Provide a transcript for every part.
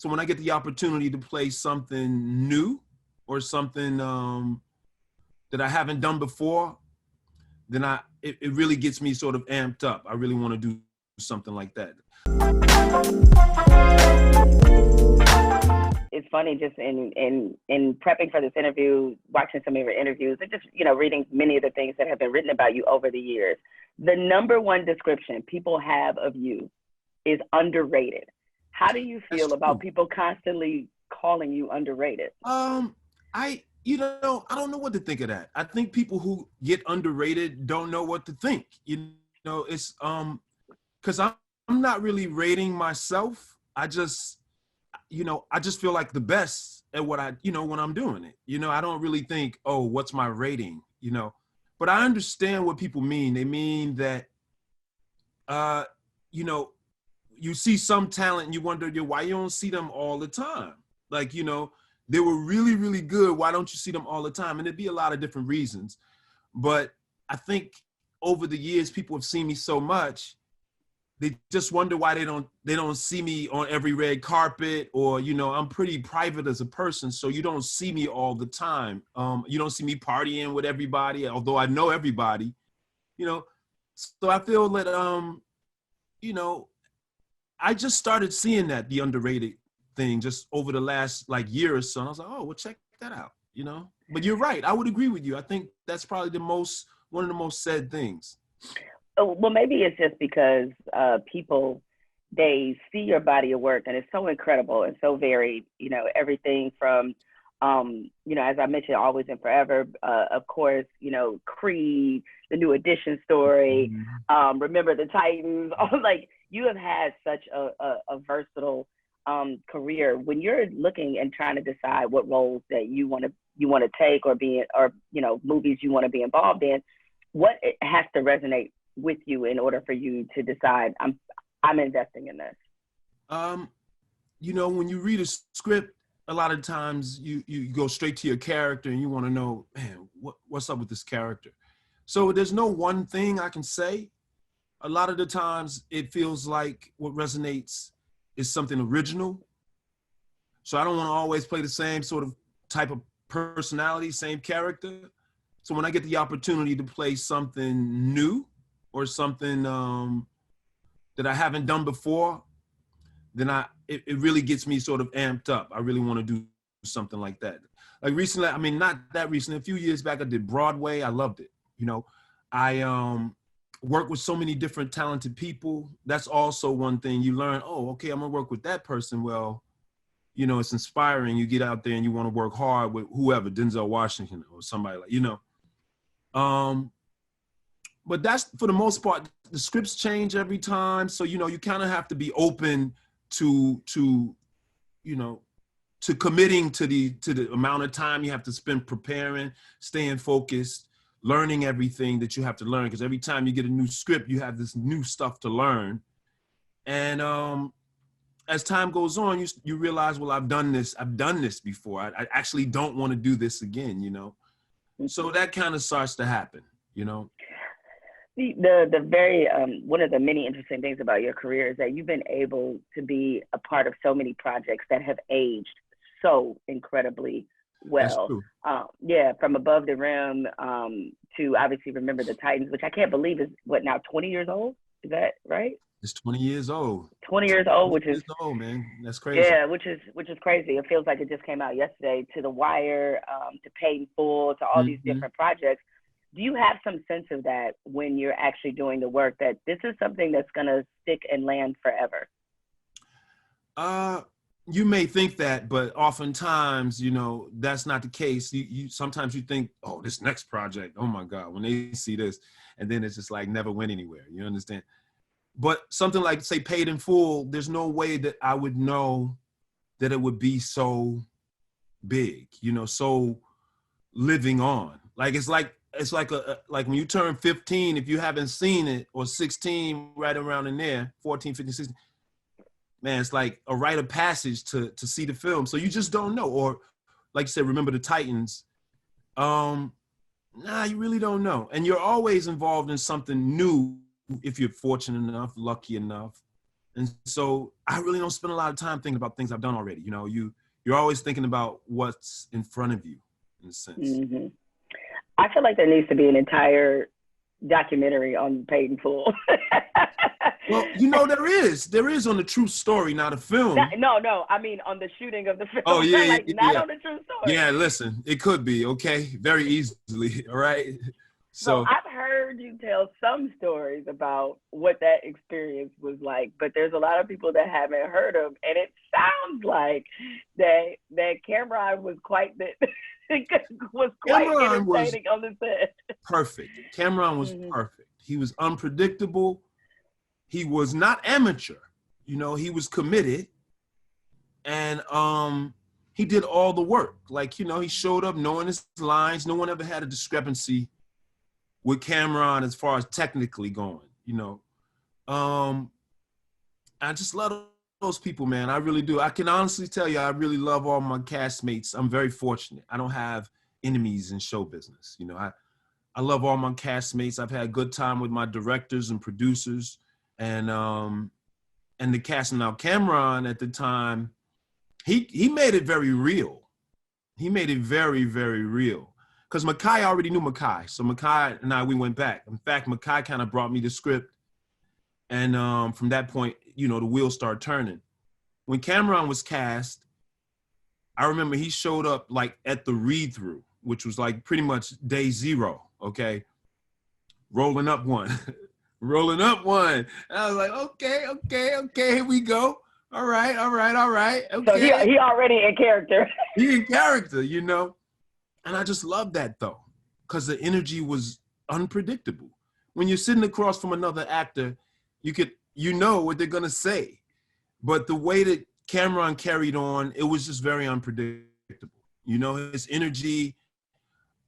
So when I get the opportunity to play something new or something that I haven't done before, then it really gets me sort of amped up. I really want to do something like that. It's funny, just in prepping for this interview, watching some of your interviews, and just, reading many of the things that have been written about you over the years. The number one description people have of you is underrated. How do you feel about people constantly calling you underrated? I don't know what to think of that. I think people who get underrated don't know what to think. It's because I'm not really rating myself. I just feel like the best at what when I'm doing it. I don't really think, oh, what's my rating? But I understand what people mean. They mean that, you see some talent and you wonder why you don't see them all the time. Like, they were really, really good. Why don't you see them all the time? And it'd be a lot of different reasons. But I think over the years, people have seen me so much, they just wonder why they don't see me on every red carpet, or, I'm pretty private as a person. So you don't see me all the time. You don't see me partying with everybody, although I know everybody, So I feel that, I just started seeing that, the underrated thing, just over the last year or so. And I was like, oh, well, check that out, But you're right. I would agree with you. I think that's probably one of the most said things. Well, maybe it's just because people, they see your body of work and it's so incredible and so varied, everything from, as I mentioned, Always and Forever, of course, Creed, the New Edition story, Remember the Titans, you have had such a versatile career. When you're looking and trying to decide what roles that you want to take or be in, or movies you want to be involved in, what has to resonate with you in order for you to decide I'm investing in this? When you read a script, a lot of times you go straight to your character and you want to know, man, what's up with this character? So there's no one thing I can say. A lot of the times it feels like what resonates is something original. So I don't want to always play the same sort of type of personality, same character. So when I get the opportunity to play something new or something that I haven't done before, then it really gets me sort of amped up. I really want to do something like that. Like recently, not that recently, a few years back, I did Broadway. I loved it. I work with so many different talented people. That's also one thing you learn. Oh, okay, I'm gonna work with that person. Well, it's inspiring. You get out there and you want to work hard with whoever, Denzel Washington or somebody but that's, for the most part, the scripts change every time. So, you kind of have to be open to committing to the amount of time you have to spend preparing, staying focused, learning everything that you have to learn. Because every time you get a new script, you have this new stuff to learn. And as time goes on, you realize, well, I've done this before. I actually don't want to do this again, So that kind of starts to happen, The very one of the many interesting things about your career is that you've been able to be a part of so many projects that have aged so incredibly well. From Above the Rim to obviously Remember the Titans, which I can't believe is now 20 years old. Is that right? It's 20 years old. 20 years old, which is old, man. That's crazy. Yeah, which is crazy. It feels like it just came out yesterday. To The Wire, to Paid in Full, to all these different projects. Do you have some sense of that when you're actually doing the work, that this is something that's going to stick and land forever? You may think that, but oftentimes, that's not the case. Sometimes you think, oh, this next project, oh my God, when they see this, and then it's just never went anywhere. You understand? But something like, say, Paid in Full, there's no way that I would know that it would be so big, so living on. It's like when you turn 15, if you haven't seen it, or 16, right around in there, 14, 15, 16, man, it's like a rite of passage to see the film. So you just don't know. Or like you said, Remember the Titans. You really don't know. And you're always involved in something new if you're fortunate enough, lucky enough. And so I really don't spend a lot of time thinking about things I've done already. You know, you're always thinking about what's in front of you, in a sense. Mm-hmm. I feel like there needs to be an entire documentary on Paid in Full. Well, you know, there is on the true story, not a film. No, I mean on the shooting of the film. Oh yeah, Like yeah, not yeah. on the true story. Yeah, listen, it could be, okay, very easily, all right? So So, I've heard you tell some stories about what that experience was like, but there's a lot of people that haven't heard them, and it sounds like that Cameron was quite Cameron was entertaining on the set. perfect. Cameron was perfect. He was unpredictable. He was not amateur. You know, he was committed, and he did all the work. Like, you know, he showed up knowing his lines. No one ever had a discrepancy with Cameron as far as technically going, you know. I just love those people, man. I really do. I can honestly tell you, I really love all my castmates. I'm very fortunate. I don't have enemies in show business. You know, I love all my castmates. I've had a good time with my directors and producers and the casting. Now, Cameron at the time, he made it very real. He made it very, very real. Because Makai already knew Makai. So Makai and we went back. In fact, Makai kind of brought me the script. And from that point, you know, the wheels started turning. When Cameron was cast, I remember he showed up like at the read-through, which was like pretty much day 0, okay? Rolling up one. Rolling up one. And I was like, okay, here we go. All right. Okay. So he already in character. He in character, you know? And I just love that though, because the energy was unpredictable. When you're sitting across from another actor, you know what they're gonna say. But the way that Cameron carried on, it was just very unpredictable. You know, his energy,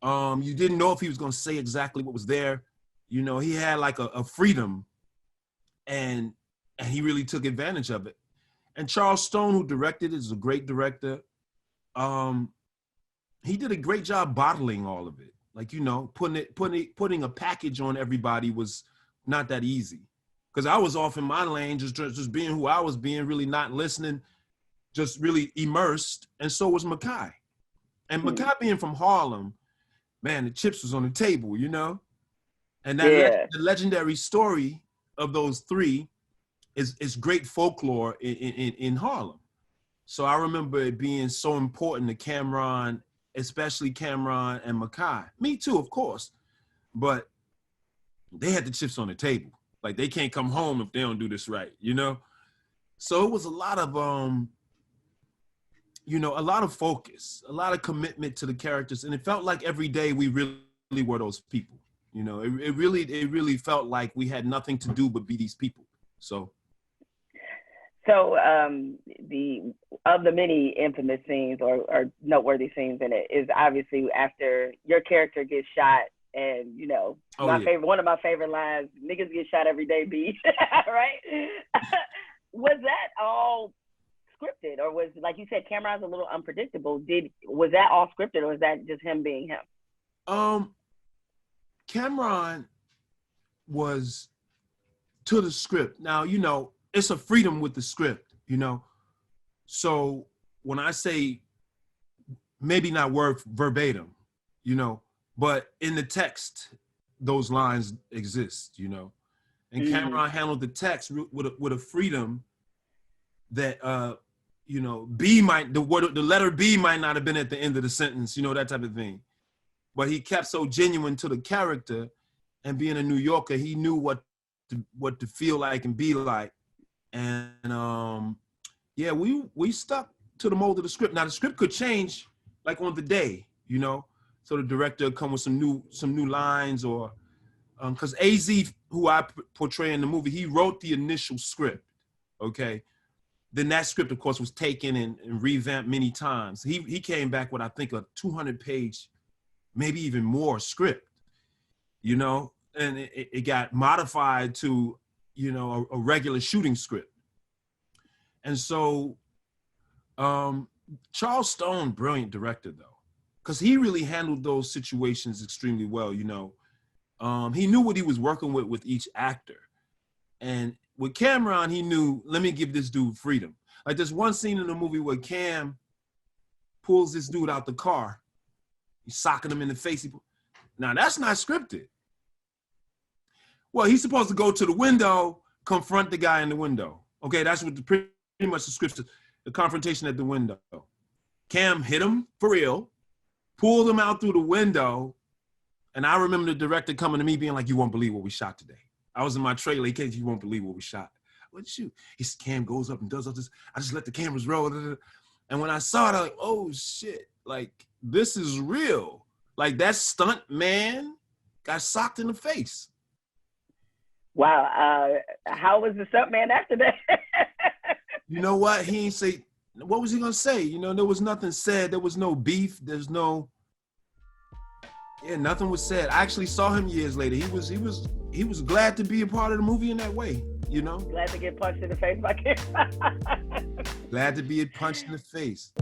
you didn't know if he was gonna say exactly what was there. You know, he had like a freedom and he really took advantage of it. And Charles Stone, who directed it, is a great director. He did a great job bottling all of it. Like, you know, putting a package on everybody was not that easy. Because I was off in my lane, just being who I was being, really not listening, just really immersed. And so was Makai. And Makai being from Harlem, man, the chips was on the table, you know? And that the legendary story of those three is great folklore in Harlem. So I remember it being so important to Cameron, especially Cameron and Makai. Me too, of course. But they had the chips on the table. Like, they can't come home if they don't do this right, you know? So it was a lot of, you know, a lot of focus, a lot of commitment to the characters. And it felt like every day we really were those people. You know, it really felt like we had nothing to do but be these people. So the many infamous scenes or noteworthy scenes in it is obviously after your character gets shot, and you know, one of my favorite lines, "Niggas get shot every day, B." Right? Was that all scripted, or was, like you said, Cameron's a little unpredictable? Was that all scripted, or was that just him being him? Cameron was to the script. Now, you know, it's a freedom with the script, you know. So when I say maybe not word verbatim, you know, but in the text, those lines exist, you know. And Cameron handled the text with a freedom that, you know, the letter B might not have been at the end of the sentence, you know, that type of thing. But he kept so genuine to the character, and being a New Yorker, he knew what to feel like and be like. And yeah, we stuck to the mold of the script. Now the script could change like on the day, you know. So the director would come with some new lines, or because AZ, who I portray in the movie, he wrote the initial script. Okay. Then that script, of course, was taken and revamped many times. He came back with, I think, a 200-page, maybe even more script, you know, and it got modified to, you know, a regular shooting script. And so Charles Stone, brilliant director though, because he really handled those situations extremely well, you know. He knew what he was working with each actor. And with Cameron, he knew, let me give this dude freedom. Like there's one scene in the movie where Cam pulls this dude out the car. He's socking him in the face. Now that's not scripted. Well, he's supposed to go to the window, confront the guy in the window. Okay, that's what pretty much the script, the confrontation at the window. Cam hit him for real, pulled him out through the window, and I remember the director coming to me being like, you won't believe what we shot today. I was in my trailer, he came, you won't believe what we shot. What shoot? His Cam goes up and does all this. I just let the cameras roll. And when I saw it, I was like, oh shit, like this is real. Like that stunt man got socked in the face. Wow. How was the stunt man after that? You know what? He ain't say, what was he gonna say? You know, there was nothing said. There was no beef. There's no, yeah, nothing was said. I actually saw him years later. He was glad to be a part of the movie in that way, you know? Glad to get punched in the face by Cam. Glad to be punched in the face.